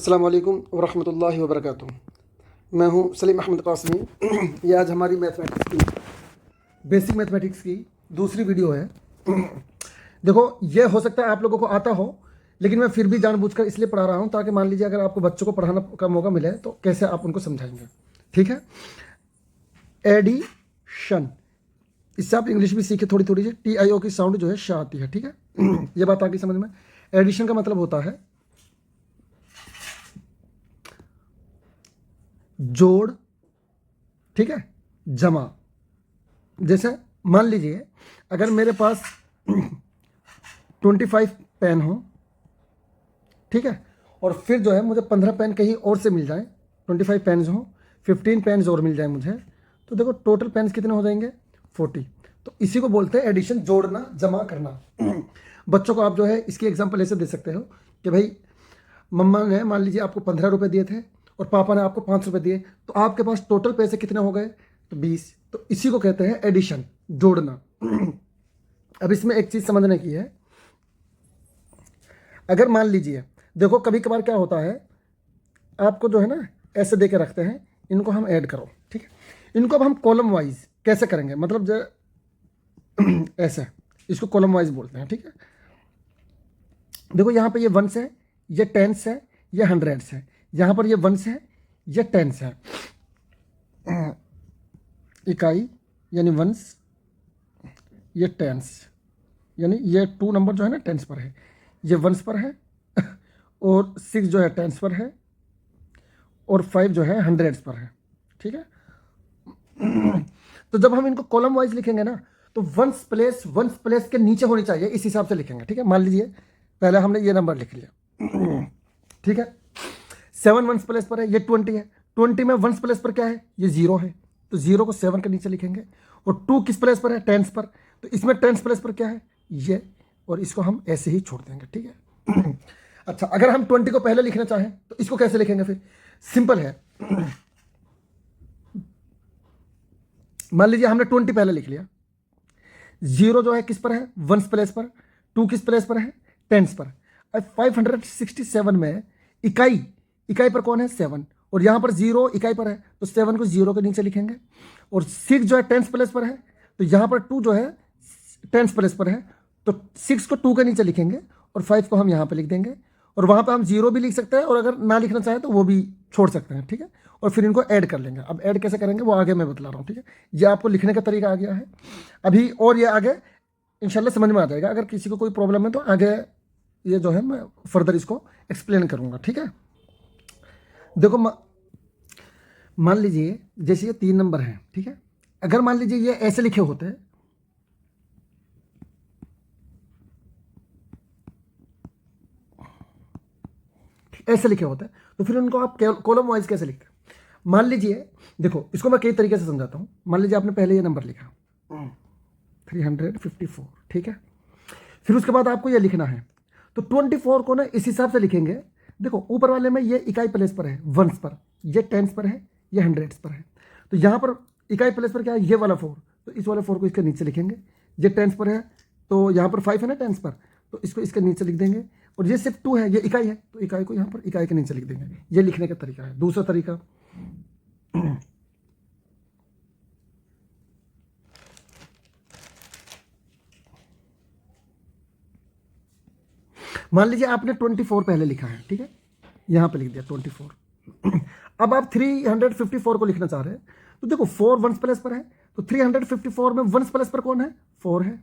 अस्सलाम वालेकुम वरहमतुल्लाहि वबरकातुहू। मैं हूं सलीम अहमद कासमी। ये आज हमारी मैथमेटिक्स की बेसिक मैथमेटिक्स की दूसरी वीडियो है। देखो, ये हो सकता है आप लोगों को आता हो, लेकिन मैं फिर भी जानबूझकर इसलिए पढ़ा रहा हूं ताकि मान लीजिए अगर आपको बच्चों को पढ़ाना का मौका मिले तो कैसे आप उनको समझाएंगे। ठीक है, एडिशन, इससे आप इंग्लिश भी सीखे थोड़ी थोड़ी सी। TIO की साउंड जो है शाह आती है। ठीक है, ये बात आगे समझ में। एडिशन का मतलब होता है जोड़, ठीक है, जमा। जैसे मान लीजिए अगर मेरे पास 25 पेन हो, ठीक है, और फिर जो है मुझे 15 पेन कहीं और से मिल जाए, 25 पेन्स हो, 15 पेन्स और मिल जाए मुझे, तो देखो टोटल पेन्स कितने हो जाएंगे, 40। तो इसी को बोलते हैं एडिशन, जोड़ना, जमा करना। बच्चों को आप जो है इसकी एग्जांपल ऐसे दे सकते हो कि भाई मम्मा ने मान लीजिए आपको 15 रुपये दिए थे और पापा ने आपको 5 रुपये दिए, तो आपके पास टोटल पैसे कितने हो गए, तो 20। तो इसी को कहते हैं एडिशन, जोड़ना। अब इसमें एक चीज़ समझने की है। अगर मान लीजिए, देखो कभी कभार क्या होता है, आपको जो है ना ऐसे दे के रखते हैं, इनको हम ऐड करो, ठीक है। इनको अब हम कॉलम वाइज कैसे करेंगे, मतलब जो ऐसे, इसको कॉलम वाइज बोलते हैं। ठीक है, देखो यहाँ पे ये वंस है, ये टेंस है, ये हंड्रेड्स है। यहाँ पर ये वंस है, ये टेंस है। इकाई यानी वंस, ये टेंस यानी ये 2 नंबर जो है ना टेंस पर है, ये वंस पर है, और 6 जो है टेंस पर है, और 5 जो है हंड्रेड्स पर है। ठीक है, तो जब हम इनको कॉलम वाइज लिखेंगे ना, तो वंस प्लेस के नीचे होनी चाहिए, इस हिसाब से लिखेंगे। ठीक है, मान लीजिए पहले हमने ये नंबर लिख लिया, ठीक है, 7 वंस प्लेस पर है, ये 20 है। 20 में वंस प्लेस पर क्या है, ये 0 है, तो 0 को 7 के नीचे लिखेंगे। और 2 किस प्लेस पर है, टेंस पर, तो इसमें टेंस प्लेस पर क्या है, ये, और इसको हम ऐसे ही छोड़ देंगे। ठीक है। अच्छा, अगर हम 20 को पहले लिखना चाहें तो इसको कैसे लिखेंगे, फिर सिंपल है। मान लीजिए हमने 20 पहले लिख लिया, 0 जो है किस पर है, वंस प्लेस पर, 2 किस प्लेस पर है, टेंस पर। अब 567 में इकाई पर कौन है, 7, और यहां पर 0 इकाई पर है, तो 7 को 0 के नीचे लिखेंगे। और 6 जो है टेंस प्लेस पर है, तो यहां पर 2 जो है टेंस प्लेस पर है, तो 6 को 2 के नीचे लिखेंगे, और 5 को हम यहां पर लिख देंगे। और वहां पर हम 0 भी लिख सकते हैं, और अगर ना लिखना चाहें तो वो भी छोड़ सकते हैं। ठीक है, और फिर इनको ऐड कर लेंगे। अब ऐड कैसे करेंगे वो आगे मैं बतला रहा हूँ। ठीक है, ये आपको लिखने का तरीका आ गया है अभी, और ये आगे इंशाल्लाह समझ में आ जाएगा। अगर किसी को कोई प्रॉब्लम है तो आगे ये जो है मैं फर्दर इसको एक्सप्लेन करूंगा। ठीक है, देखो मान लीजिए जैसे ये 3 नंबर हैं, ठीक है, अगर मान लीजिए ये ऐसे लिखे होते हैं, ऐसे लिखे होते हैं, तो फिर उनको आप कॉलम वाइज कैसे लिखते हैं। मान लीजिए, देखो इसको मैं कई तरीके से समझाता हूं। मान लीजिए आपने पहले ये नंबर लिखा 354, ठीक है, फिर उसके बाद आपको ये लिखना है, तो 24 को ना इस हिसाब से लिखेंगे। देखो ऊपर वाले में ये इकाई प्लेस पर है, वंस पर, ये टेंस पर है, ये हंड्रेड्स पर है, तो यहाँ पर इकाई प्लेस पर क्या है, ये वाला 4, तो इस वाले 4 को इसके नीचे लिखेंगे। ये टेंस पर है, तो यहाँ पर 5 है ना टेंस पर, तो इसको इसके नीचे लिख देंगे। और ये सिर्फ 2 है, ये इकाई है, तो इकाई को यहाँ पर इकाई के नीचे लिख देंगे। ये लिखने का तरीका है। दूसरा तरीका, मान लीजिए आपने 24 पहले लिखा है, ठीक है, यहां पे लिख दिया 24। अब आप 354 को लिखना चाह रहे हैं, तो देखो 4 वंस प्लेस पर है, तो 354 में वंस प्लेस पर कौन है, 4 है।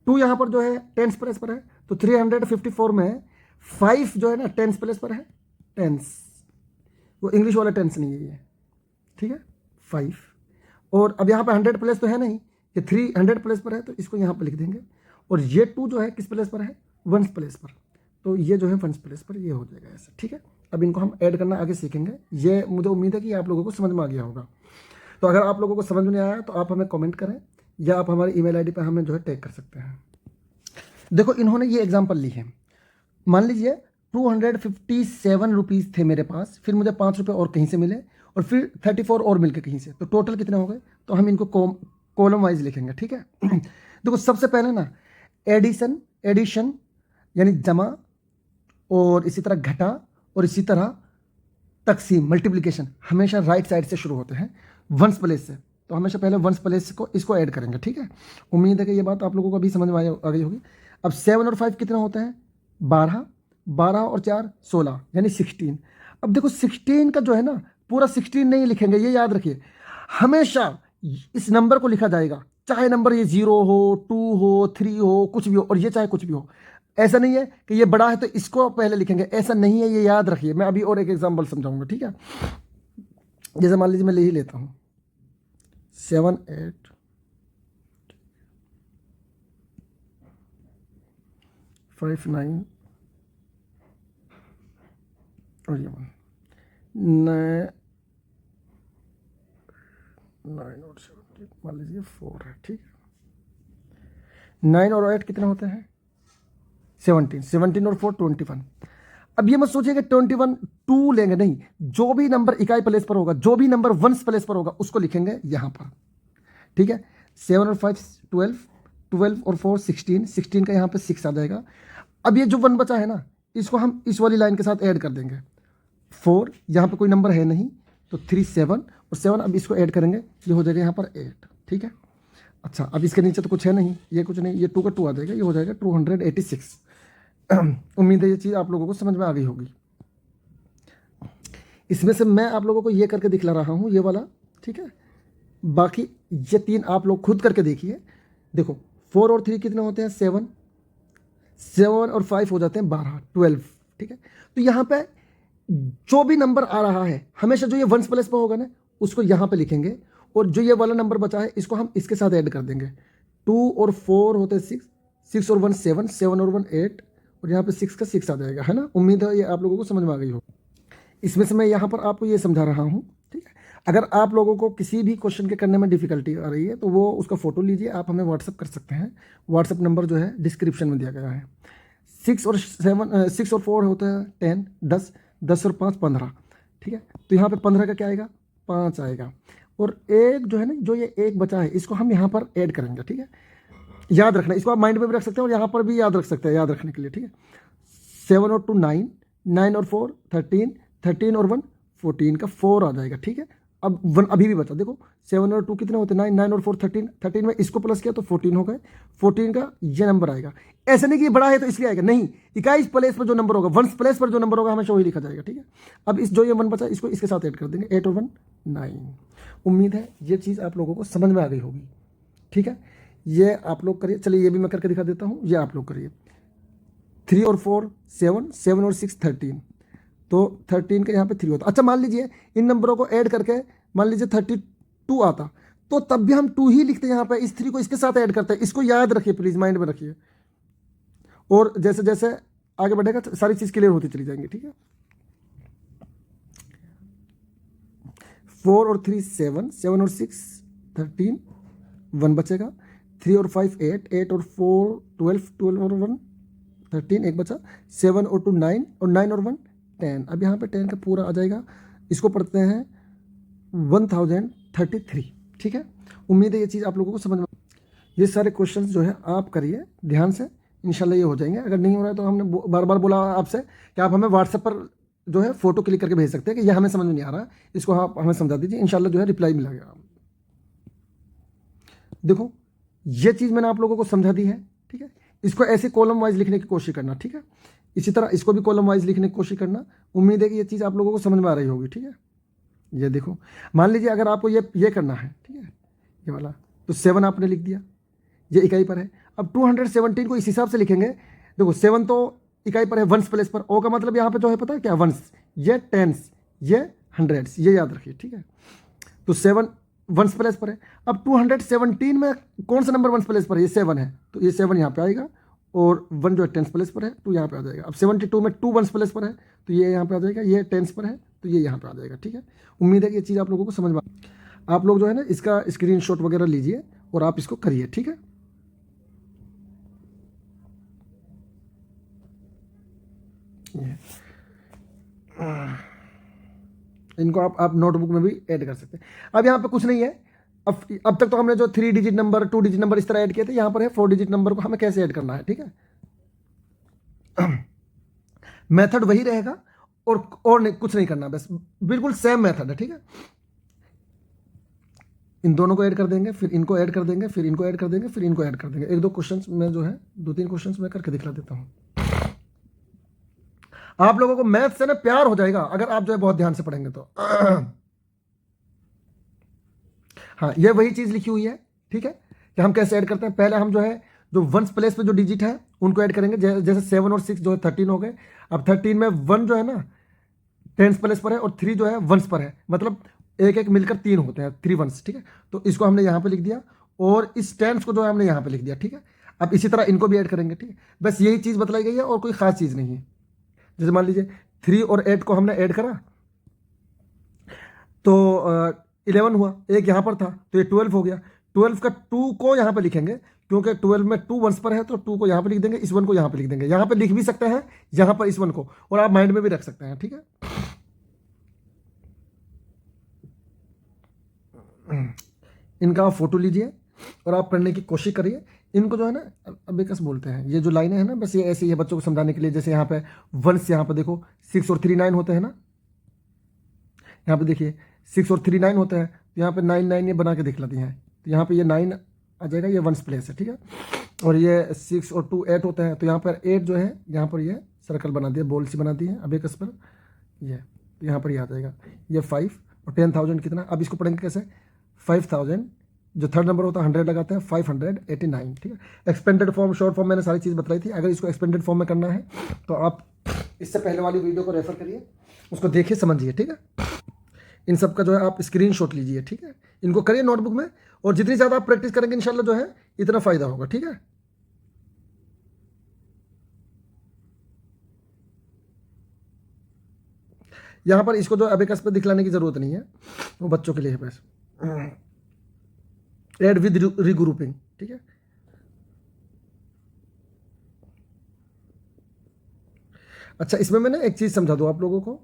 2 यहां पर जो है टेंस प्लेस पर है, तो 354 में 5 जो है ना टेंस प्लेस पर है, टेंस, वो इंग्लिश वाला टेंस नहीं है ये, ठीक है, 5। और अब यहाँ पे 100 प्लेस तो है नहीं, ये 300 प्लेस पर है, तो इसको यहाँ पर लिख देंगे। और ये 2 जो है किस प्लेस पर है, वंस प्लेस पर, तो ये जो है वंस प्लेस पर, ये हो जाएगा ऐसे। ठीक है, अब इनको हम ऐड करना आगे सीखेंगे। ये मुझे उम्मीद है कि आप लोगों को समझ में आ गया होगा। तो अगर आप लोगों को समझ में नहीं आया तो आप हमें कमेंट करें, या आप हमारी ईमेल आईडी पर हमें जो है टैग कर सकते हैं। देखो इन्होंने ये एग्जाम्पल ली है। मान लीजिए 257 रुपीज़ थे मेरे पास, फिर मुझे 5 रुपये और कहीं से मिले, और फिर 34 और मिल के कहीं से, तो टोटल कितने हो गए, तो हम इनको कॉलम वाइज लिखेंगे। ठीक है, देखो सबसे पहले ना एडिशन यानी जमा, और इसी तरह घटा और इसी तरह तकसीम मल्टीप्लिकेशन हमेशा राइट साइड से शुरू होते हैं, वंस प्लेस से। तो हमेशा पहले वंस प्लेस को इसको ऐड करेंगे, ठीक है। उम्मीद है कि ये बात आप लोगों को अभी समझ में आ गई होगी। अब 7 और 5 कितना होता है? 12, 12 और 4 16 यानी 16। अब देखो 16 का जो है ना पूरा 16 नहीं लिखेंगे, ये याद रखिए। हमेशा इस नंबर को लिखा जाएगा, चाहे नंबर ये 0 हो, 2 हो, 3 हो, कुछ भी हो, और ये चाहे कुछ भी हो। ऐसा नहीं है कि ये बड़ा है तो इसको पहले लिखेंगे, ऐसा नहीं है, ये याद रखिए। मैं अभी और एक एग्जांपल समझाऊंगा, ठीक है। जैसे मान लीजिए मैं ले ही लेता हूँ 7 8 5 9 और ये 1 9 और 7 मान लीजिए 4 है, ठीक है। 9 और 8 कितने होते हैं? 17, 17 और 4 21। अब ये मत सोचिए कि 21 2 लेंगे, नहीं, जो भी नंबर इकाई प्लेस पर होगा, जो भी नंबर वंस प्लेस पर होगा उसको लिखेंगे यहां पर, ठीक है। 7 और 5 12, 12 और 4 16, 16 का यहां पे 6 आ जाएगा। अब ये जो 1 बचा है ना, इसको हम इस वाली लाइन के साथ ऐड कर देंगे। 4 यहां पे कोई नंबर है नहीं, तो 3 7 और 7, अब इसको ऐड करेंगे, ये हो जाएगा यहां पर 8, ठीक है। अच्छा, अब इसके नीचे तो कुछ है नहीं, ये कुछ नहीं, ये 2 का 2 आ जाएगा, ये हो जाएगा 286। उम्मीद है ये चीज़ आप लोगों को समझ में आ गई होगी। इसमें से मैं आप लोगों को ये करके दिखला रहा हूँ, ये वाला, ठीक है। बाकी ये 3 आप लोग खुद करके देखिए। देखो 4 और 3 कितने होते हैं? 7, 7 और 5 हो जाते हैं 12 12, ठीक है। तो यहाँ पे जो भी नंबर आ रहा है हमेशा जो ये वंस प्लेस पर होगा ना उसको यहाँ पे लिखेंगे, और जो ये वाला नंबर बचा है इसको हम इसके साथ ऐड कर देंगे। 2 और 4 होते हैं 6, 6 और 1 7, 7 और 1 8, और यहाँ पे 6 का 6 आ जाएगा, है ना। उम्मीद है ये आप लोगों को समझ में आ गई हो। इसमें से मैं यहाँ पर आपको ये समझा रहा हूँ, ठीक है। अगर आप लोगों को किसी भी क्वेश्चन के करने में डिफिकल्टी आ रही है तो वो उसका फोटो लीजिए, आप हमें व्हाट्सअप कर सकते हैं। व्हाट्सअप नंबर जो है डिस्क्रिप्शन में दिया गया है। 6 और 4 होता है 10, 10, 10 और 5 15, ठीक है। तो यहाँ पे 15 का क्या आएगा? 5 आएगा। और एक जो है ना, जो ये एक बचा है इसको हम यहाँ पर ऐड करेंगे, ठीक है। याद रखना, इसको आप माइंड में भी रख सकते हैं और यहाँ पर भी याद रख सकते हैं, याद रखने के लिए, ठीक है। 7 और 2 9, 9 और 4 13, 13 और 1 14 का 4 आ जाएगा, ठीक है। अब 1 अभी भी बचा, देखो 7 और 2 कितने होते हैं? 9, 9 और 4 13, 13 में इसको प्लस किया तो 14 हो गए। 14 का ये नंबर आएगा। ऐसे नहीं कि ये बड़ा है तो इसलिए आएगा, नहीं, इकाई प्लेस पर जो नंबर होगा, वंस प्लेस पर जो नंबर होगा हमेशा वही लिखा जाएगा, ठीक है। अब इस जो ये 1 बचा इसको इसके साथ ऐड कर देंगे, 8 और 1 9। उम्मीद है ये चीज़ आप लोगों को समझ में आ गई होगी, ठीक है। ये आप लोग करिए, चलिए ये भी मैं करके दिखा देता हूँ, ये आप लोग करिए। 3 और 4 7, 7 और 6 13, तो 13 का यहाँ पे 3 होता। अच्छा, मान लीजिए इन नंबरों को ऐड करके मान लीजिए 32 आता, तो तब भी हम 2 ही लिखते हैं यहाँ पे, इस 3 को इसके साथ ऐड करते हैं। इसको याद रखिए, प्लीज माइंड में रखिए, और जैसे जैसे आगे बढ़ेगा सारी चीज क्लियर होती चली जाएंगी, ठीक है। 4 और 3 7, 7 और 6 13, 1 बचेगा। 3 और 5 8, 8 और 4 12, 12 और 1 13, एक बचा। 7 और 2 9, और 9 और 1 10। अब यहाँ पे 10 का पूरा आ जाएगा, इसको पढ़ते हैं 1033, ठीक है। उम्मीद है ये चीज़ आप लोगों को समझ में। ये सारे क्वेश्चन जो है आप करिए ध्यान से, इंशाल्लाह ये हो जाएंगे। अगर नहीं हो रहा है तो हमने बार बार बोला आपसे कि आप हमें व्हाट्सएप पर जो है फोटो क्लिक करके भेज सकते हैं कि यह हमें समझ में नहीं आ रहा है, इसको आप हमें समझा दीजिए, इंशाल्लाह जो है रिप्लाई मिलेगा। देखो ये चीज़ मैंने आप लोगों को समझा दी है, ठीक है। इसको ऐसे कॉलम वाइज लिखने की कोशिश करना, ठीक है। इसी तरह इसको भी कॉलम वाइज लिखने की कोशिश करना। उम्मीद है कि ये चीज़ आप लोगों को समझ में आ रही होगी, ठीक है। ये देखो, मान लीजिए अगर आपको ये करना है, ठीक है, ये वाला, तो 7 आपने लिख दिया, ये इकाई पर है। अब 217 को इस हिसाब से लिखेंगे। देखो 7 तो इकाई पर है, वंस प्लेस पर। ओ का मतलब यहाँ पे जो है पता है क्या? वंस। ये टेंस, ये हंड्रेड्स, ये याद रखिए, ठीक है। तो 7 वंस प्लेस पर है। अब 217 में कौन सा नंबर वंस प्लेस पर है? ये 7 है, तो ये 7 यहाँ पे आएगा, और 1 जो है टेंस प्लेस पर है, तो यहाँ पे आ जाएगा। अब 72 में 2 वंस प्लेस पर है, तो ये यहाँ पे आ जाएगा। ये टेंस पर है, तो ये यहाँ पे आ जाएगा, ठीक है। उम्मीद है कि ये चीज़ आप लोगों को समझ में। आप लोग जो है ना इसका स्क्रीनशॉट वगैरह लीजिए और आप इसको करिए, ठीक है। इनको आप नोटबुक में भी ऐड कर सकते हैं। अब यहाँ पे कुछ नहीं है। अब तक तो हमने जो 3 डिजिट नंबर, 2 डिजिट नंबर इस तरह ऐड किए थे, यहाँ पर है 4 डिजिट नंबर को हमें कैसे ऐड करना है, ठीक है। मेथड वही रहेगा, और नहीं, कुछ नहीं करना, बस बिल्कुल सेम मेथड है, ठीक है। इन दोनों को ऐड कर देंगे, फिर इनको ऐड कर देंगे, फिर इनको ऐड कर देंगे, फिर इनको ऐड कर देंगे। एक दो क्वेश्चंस में जो है, 2-3 क्वेश्चंस मैं करके दिखला देता हूँ। आप लोगों को मैथ से ना प्यार हो जाएगा अगर आप जो है बहुत ध्यान से पढ़ेंगे तो। हाँ, ये वही चीज लिखी हुई है, ठीक है, कि हम कैसे ऐड करते हैं। पहले हम जो है जो वंस प्लेस पे जो डिजिट है उनको ऐड करेंगे, जैसे 7 और 6 जो है 13 हो गए। अब 13 में 1 जो है ना टेंस प्लेस पर है, और 3 जो है वंस पर है, मतलब एक एक मिलकर 3 होते हैं, 3 वंस, ठीक है। तो इसको हमने यहाँ पे लिख दिया, और इस टेंस को जो है हमने यहाँ पे लिख दिया, ठीक है। अब इसी तरह इनको भी ऐड करेंगे, ठीक है। बस यही चीज़ बतलाई गई है और कोई खास चीज़ नहीं है। जैसे मान लीजिए 3 और 8 को हमने ऐड करा तो 11 हुआ, एक यहाँ पर था तो ये 12 हो गया। 12 का 2 को यहाँ पे लिखेंगे, क्योंकि 12 में 2 वंस पर है, तो 2 को यहाँ पे लिख देंगे, इस 1 को यहाँ पे लिख देंगे। यहाँ पे लिख भी सकते हैं, यहाँ पर इस 1 को, और आप माइंड में भी रख सकते हैं, ठीक है। इनका आप फोटो लीजिए और आप पढ़ने की कोशिश करिए। इनको जो है ना अबेकस बोलते हैं, ये जो लाइनें हैं ना, बस ये ऐसे ही है बच्चों को समझाने के लिए। जैसे यहाँ पे वंस, यहाँ पे देखो 6 और 3 9 होते हैं ना, यहाँ पे देखिए 6 और 3 9 होते हैं, तो यहाँ पे 9 9 ये बना के दिखला दिए हैं, तो यहाँ पे ये 9 आ जाएगा, ये वंस प्लेस है, ठीक है। और ये 6 और 2 8 होते हैं, तो यहाँ पर 8 जो है यहाँ पर ये सर्कल बना दिया, बॉल सी बना दी है अबेकस पर, ये यहाँ पर ये आ जाएगा, ये 5 और 10,000 कितना। अब इसको पढ़ेंगे कैसे, 5,000 जो थर्ड नंबर होता है 100 लगाते हैं, 589, ठीक है। एक्सपेंडेड फॉर्म, शॉर्ट फॉर्म मैंने सारी चीज़ बताई थी। अगर इसको एक्सपेंडेड फॉर्म में करना है तो आप इससे पहले वाली वीडियो को रेफर करिए, उसको देखिए, समझिए, ठीक है। इन सब का जो है आप स्क्रीनशॉट लीजिए, ठीक है। इनको करिए नोटबुक में, और जितनी ज़्यादा आप प्रैक्टिस करेंगे इंशाल्लाह जो है इतना फ़ायदा होगा, ठीक है। यहाँ पर इसको जो अबेकस पे दिखलाने की ज़रूरत नहीं है, वो बच्चों के लिए है बस। ऐड विद रीग्रुपिंग, ठीक है। अच्छा, इसमें मैंने एक चीज़ समझा दूँ आप लोगों को।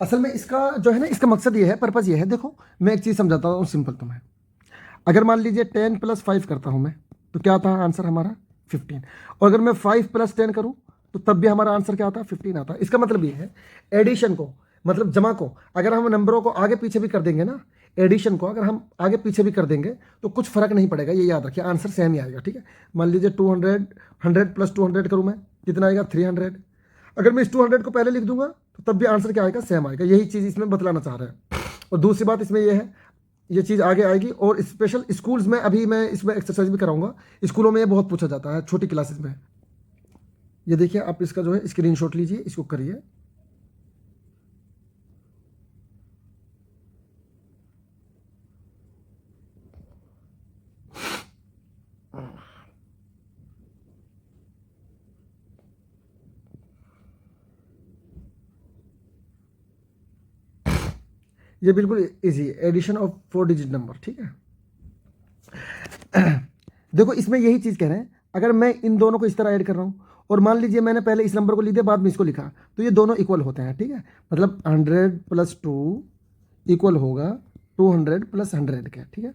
असल में इसका जो है ना, इसका मकसद ये है, पर्पज़ ये है। देखो मैं एक चीज़ समझाता हूँ सिंपल तुम्हें। अगर मान लीजिए 10 + 5 करता हूँ मैं, तो क्या आता है आंसर हमारा 15। और अगर मैं 5 + 10 करूँ तो तब भी हमारा आंसर क्या आता है, 15 आता है। इसका मतलब ये है एडिशन को, मतलब जमा को, अगर हम नंबरों को आगे पीछे भी कर देंगे ना, एडिशन को अगर हम आगे पीछे भी कर देंगे तो कुछ फर्क नहीं पड़ेगा, ये याद रखिए, आंसर सेम ही आएगा, ठीक है। मान लीजिए 200 100 + 200 करूँ मैं, कितना आएगा 300। अगर मैं इस 200 को पहले लिख दूंगा तो तब भी आंसर क्या आएगा, सेम आएगा। यही चीज़ इसमें बतलाना चाह रहे हैं। और दूसरी बात इसमें यह है, ये चीज़ आगे आएगी, और स्पेशल स्कूल्स में अभी मैं इसमें एक्सरसाइज भी कराऊंगा। स्कूलों में ये बहुत पूछा जाता है, छोटी क्लासेस में। ये देखिए, आप इसका जो है स्क्रीनशॉट लीजिए, इसको करिए। ये बिल्कुल easy, addition of 4 digit number, ठीक है। देखो इसमें यही चीज़ कह रहे हैं, अगर मैं इन दोनों को इस तरह ऐड कर रहा हूँ, और मान लीजिए मैंने पहले इस नंबर को लिख दिया, बाद में इसको लिखा, तो ये दोनों इक्वल होते हैं, ठीक है। मतलब 100 + 2 इक्वल होगा 200 + 100 के, ठीक है।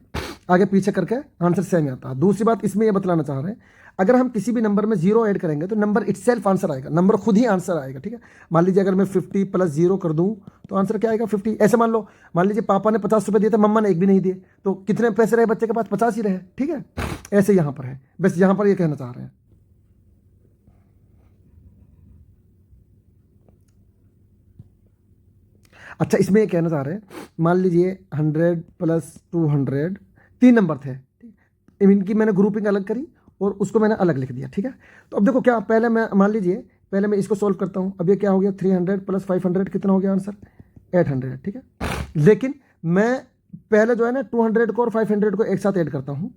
आगे पीछे करके आंसर सेम ही आता है। दूसरी बात इसमें ये बतलाना चाह रहे हैं, अगर हम किसी भी नंबर में 0 ऐड करेंगे तो नंबर इटसेल्फ आंसर आएगा, नंबर खुद ही आंसर आएगा, ठीक है। मान लीजिए अगर मैं 50 + 0 कर दूं तो आंसर क्या आएगा, 50। ऐसे मान लीजिए पापा ने 50 रुपये दिए थे, मम्मा ने एक भी नहीं दिए, तो कितने पैसे रहे बच्चे के पास, 50 ही रहे, ठीक है। ऐसे यहाँ पर है, बस यहाँ पर ये कहना चाह रहे हैं। अच्छा, इसमें ये कहना चाह रहे हैं, मान लीजिए 100 + 200 3 नंबर थे, इनकी मैंने ग्रुपिंग अलग करी और उसको मैंने अलग लिख दिया, ठीक है। तो अब देखो क्या, पहले मैं मान लीजिए पहले मैं इसको सोल्व करता हूँ। अब ये क्या हो गया, 300 + 500 कितना हो गया आंसर, 800, ठीक है। लेकिन मैं पहले जो है ना 200 को और 500 को एक साथ ऐड करता हूँ,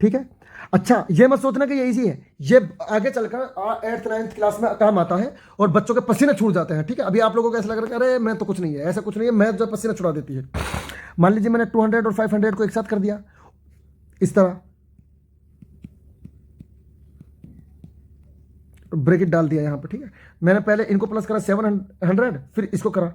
ठीक है। अच्छा, ये मत सोचना कि ये इजी है, ये आगे चलकर 8th 9th क्लास में काम आता है और बच्चों के पसीने छूट जाते हैं, ठीक है। अभी आप लोगों को ऐसा लग रहा है अरे मैं तो कुछ नहीं है, ऐसा कुछ नहीं है, मैं जो पसीना छुड़ा देती है। मान लीजिए मैंने 200 और 500 को एक साथ कर दिया इस तरह, ब्रैकेट डाल दिया यहाँ पे, ठीक है। मैंने पहले इनको प्लस करा 700, फिर इसको करा,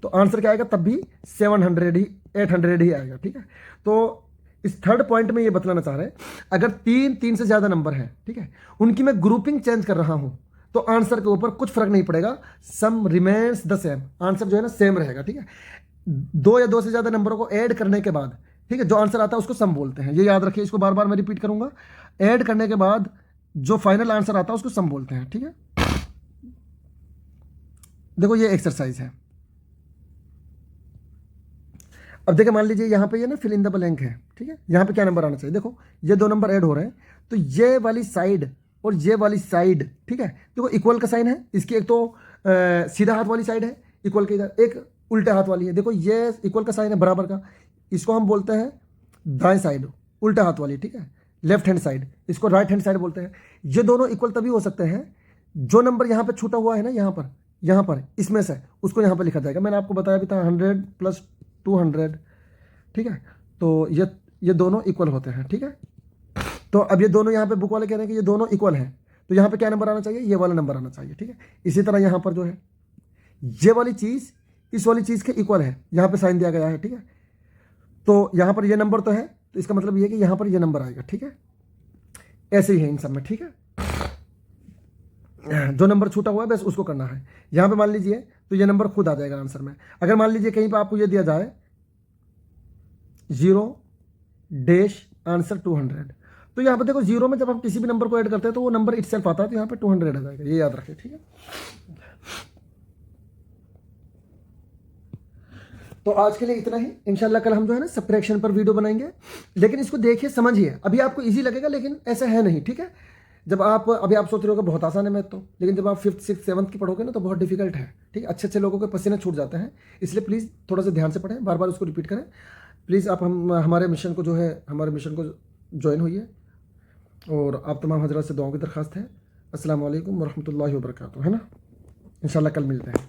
तो आंसर क्या आएगा, तब भी 700 ही 800 ही आएगा, ठीक है। तो इस थर्ड पॉइंट में ये बतलाना चाह रहे हैं, अगर तीन से ज़्यादा नंबर हैं, ठीक है, उनकी मैं ग्रुपिंग चेंज कर रहा हूं तो आंसर के ऊपर कुछ फर्क नहीं पड़ेगा, सम रिमेन्स द सेम, आंसर जो है ना सेम रहेगा, ठीक है। दो या दो से ज़्यादा नंबरों को ऐड करने के बाद, ठीक है, जो आंसर आता है उसको सम बोलते हैं, ये याद रखिए, इसको बार बार मैं रिपीट करूंगा। ऐड करने के बाद जो फाइनल आंसर आता है उसको सम बोलते हैं, ठीक है। देखो ये एक्सरसाइज है। अब देखिए मान लीजिए यहाँ पे ये ना फिल इन द ब्लैंक है, ठीक है, यहाँ पे क्या नंबर आना चाहिए, देखो ये दो नंबर ऐड हो रहे हैं, तो ये वाली साइड और ये वाली साइड, ठीक है, देखो इक्वल का साइन है, इसकी एक तो सीधा हाथ वाली साइड है इक्वल के इधर, एक उल्टे हाथ वाली है, देखो ये इक्वल का साइन है बराबर का, इसको हम बोलते हैं दाएं साइड उल्टा हाथ वाली, ठीक है, लेफ्ट हैंड साइड, इसको राइट हैंड साइड बोलते हैं। ये दोनों इक्वल तभी हो सकते हैं जो नंबर यहाँ पे छूटा हुआ है ना, यहाँ पर इसमें से उसको यहाँ पर लिखा जाएगा, मैंने आपको बताया भी था 100 + 200, ठीक है, तो ये दोनों इक्वल होते हैं, ठीक है। तो अब ये दोनों यहाँ पे बुक वाले कह रहे हैं कि ये दोनों इक्वल हैं, तो यहाँ पे क्या नंबर आना चाहिए, ये वाला नंबर आना चाहिए, ठीक है। इसी तरह यहाँ पर जो है ये वाली चीज़ इस वाली चीज़ के इक्वल है, यहाँ पे साइन दिया गया है, ठीक है, तो यहाँ पर ये नंबर तो है, तो इसका मतलब ये है कि यहाँ पर ये नंबर आएगा, ठीक है। ऐसे ही है इन सब में, ठीक है, जो नंबर छूटा हुआ है बस उसको करना है। यहाँ पे मान लीजिए तो ये नंबर खुद आ जाएगा आंसर में। अगर मान लीजिए कहीं पे आपको ये दिया जाए 0 डैश आंसर 200, तो यहाँ पे देखो 0 में जब हम किसी भी नंबर को ऐड करते हैं तो वो नंबर इटसेल्फ आता है, तो यहाँ पे 200 आ जाएगा, ये याद रखें, ठीक है। तो आज के लिए इतना ही, इंशाल्लाह कल हम जो है ना सब्ट्रैक्शन पर वीडियो बनाएंगे, लेकिन इसको देखिए समझिए, अभी आपको इजी लगेगा लेकिन ऐसा है नहीं, ठीक है। जब आप अभी आप सोच रहे हो बहुत आसान है मैथ तो, लेकिन जब आप 5th 6th 7th की पढ़ोगे ना तो बहुत डिफिकल्ट है, ठीक है। अच्छे लोगों के पसीने छूट जाते हैं, इसलिए प्लीज़ थोड़ा सा ध्यान से पढ़ें, बार बार उसको रिपीट करें प्लीज़। आप हमारे मिशन को जो है हमारे मिशन को ज्वाइन होइए, और आप तमाम हजरात से दुआओं की दरख्वास्त है। अस्सलाम वालेकुम वरहमतुल्लाहि वबरकातुहू, है ना, इंशाल्लाह कल मिलते हैं।